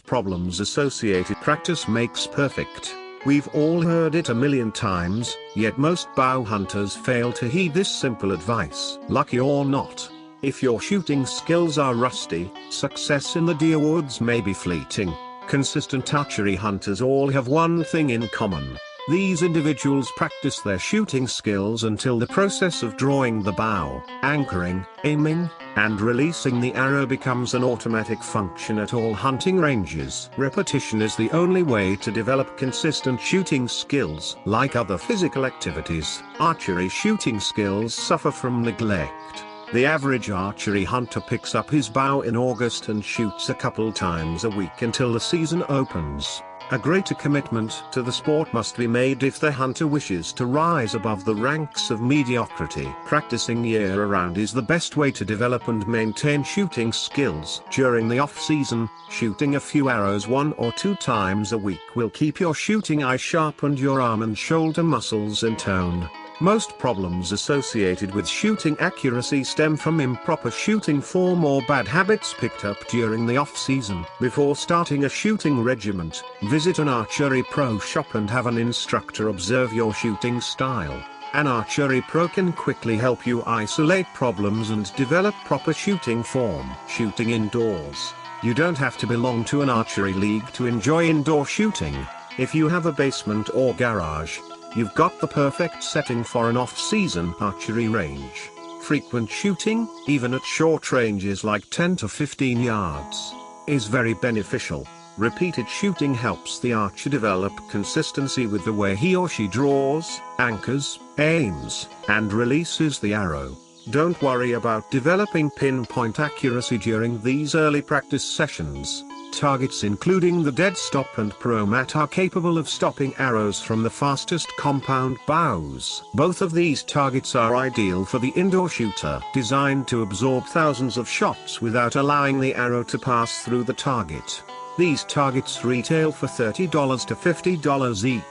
most problems associated. Practice makes perfect. We've all heard it a million times, yet most bow hunters fail to heed this simple advice. Lucky or not, if your shooting skills are rusty, success in the deer woods may be fleeting. Consistent archery hunters all have one thing in common. These individuals practice their shooting skills until the process of drawing the bow, anchoring, aiming, and releasing the arrow becomes an automatic function at all hunting ranges. Repetition is the only way to develop consistent shooting skills. Like other physical activities, archery shooting skills suffer from neglect. The average archery hunter picks up his bow in August and shoots a couple times a week until the season opens. A greater commitment to the sport must be made if the hunter wishes to rise above the ranks of mediocrity. Practicing year-round is the best way to develop and maintain shooting skills. During the off-season, shooting a few arrows 1 or 2 times a week will keep your shooting eye sharp and your arm and shoulder muscles in tone. Most problems associated with shooting accuracy stem from improper shooting form or bad habits picked up during the off-season. Before starting a shooting regiment, visit an archery pro shop and have an instructor observe your shooting style. An archery pro can quickly help you isolate problems and develop proper shooting form. Shooting indoors. You don't have to belong to an archery league to enjoy indoor shooting. If you have a basement or garage, you've got the perfect setting for an off-season archery range. Frequent shooting, even at short ranges like 10 to 15 yards, is very beneficial. Repeated shooting helps the archer develop consistency with the way he or she draws, anchors, aims, and releases the arrow. Don't worry about developing pinpoint accuracy during these early practice sessions. Targets including the dead stop and pro mat are capable of stopping arrows from the fastest compound bows. Both of these targets are ideal for the indoor shooter, designed to absorb thousands of shots without allowing the arrow to pass through the target. These targets retail for $30 to $50 each.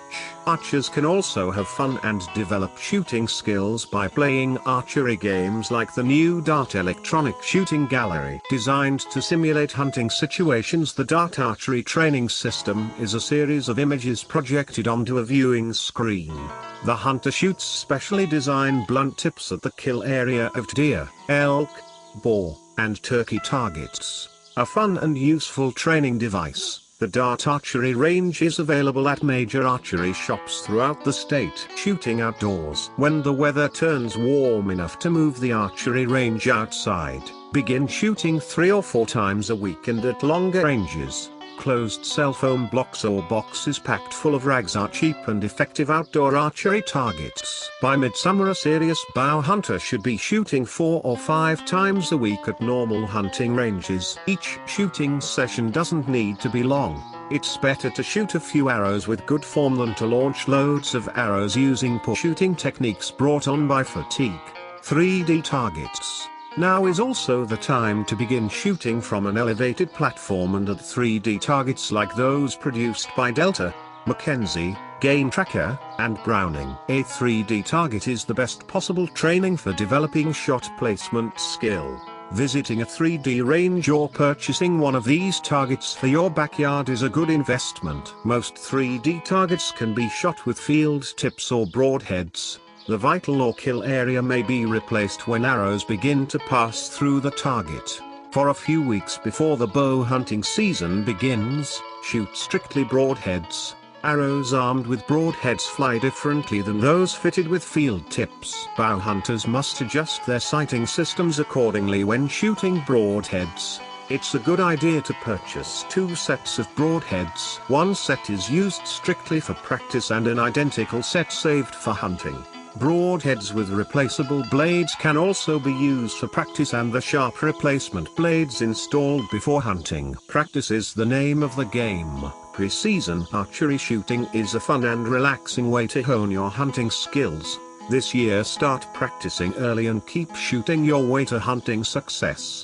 Archers can also have fun and develop shooting skills by playing archery games like the new Dart Electronic Shooting Gallery. Designed to simulate hunting situations, the Dart Archery Training System is a series of images projected onto a viewing screen. The hunter shoots specially designed blunt tips at the kill area of deer, elk, boar, and turkey targets. A fun and useful training device, the Dart Archery Range is available at major archery shops throughout the state. Shooting outdoors. When the weather turns warm enough to move the archery range outside, begin shooting 3 or 4 times a week and at longer ranges. Closed cell phone blocks or boxes packed full of rags are cheap and effective outdoor archery targets. By midsummer, a serious bow hunter should be shooting 4 or 5 times a week at normal hunting ranges. Each shooting session doesn't need to be long. It's better to shoot a few arrows with good form than to launch loads of arrows using poor shooting techniques brought on by fatigue. 3D targets. Now is also the time to begin shooting from an elevated platform and at 3D targets like those produced by Delta, Mackenzie, Game Tracker, and Browning. A 3D target is the best possible training for developing shot placement skill. Visiting a 3D range or purchasing one of these targets for your backyard is a good investment. Most 3D targets can be shot with field tips or broadheads. The vital or kill area may be replaced when arrows begin to pass through the target. For a few weeks before the bow hunting season begins, shoot strictly broadheads. Arrows armed with broadheads fly differently than those fitted with field tips. Bow hunters must adjust their sighting systems accordingly when shooting broadheads. It's a good idea to purchase 2 sets of broadheads. One set is used strictly for practice and an identical set saved for hunting. Broadheads with replaceable blades can also be used for practice and the sharp replacement blades installed before hunting. Practice is the name of the game. Pre-season archery shooting is a fun and relaxing way to hone your hunting skills. This year, start practicing early and keep shooting your way to hunting success.